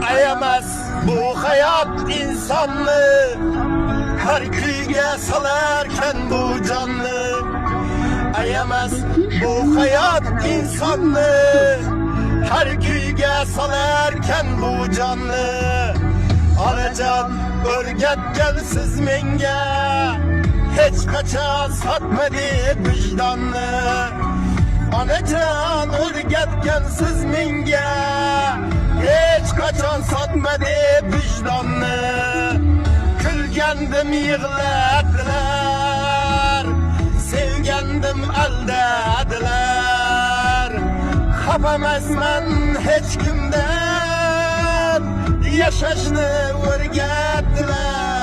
Ayamaz bu hayat insanlı, her kuyuya salarken bu canlı. Ayamaz bu hayat insanlı, her kuyuya salarken bu canlı. Alacan örgetkensiz menge, hiç kaça satmadı vicdanlı. Anacan örgetkensiz menge, hiç kaçan satmadı vicdanlı. Külgendim yığladılar, sevgendim aldadilar. Kapamazman hiç kimden, yaşaşını o'rgatdilar.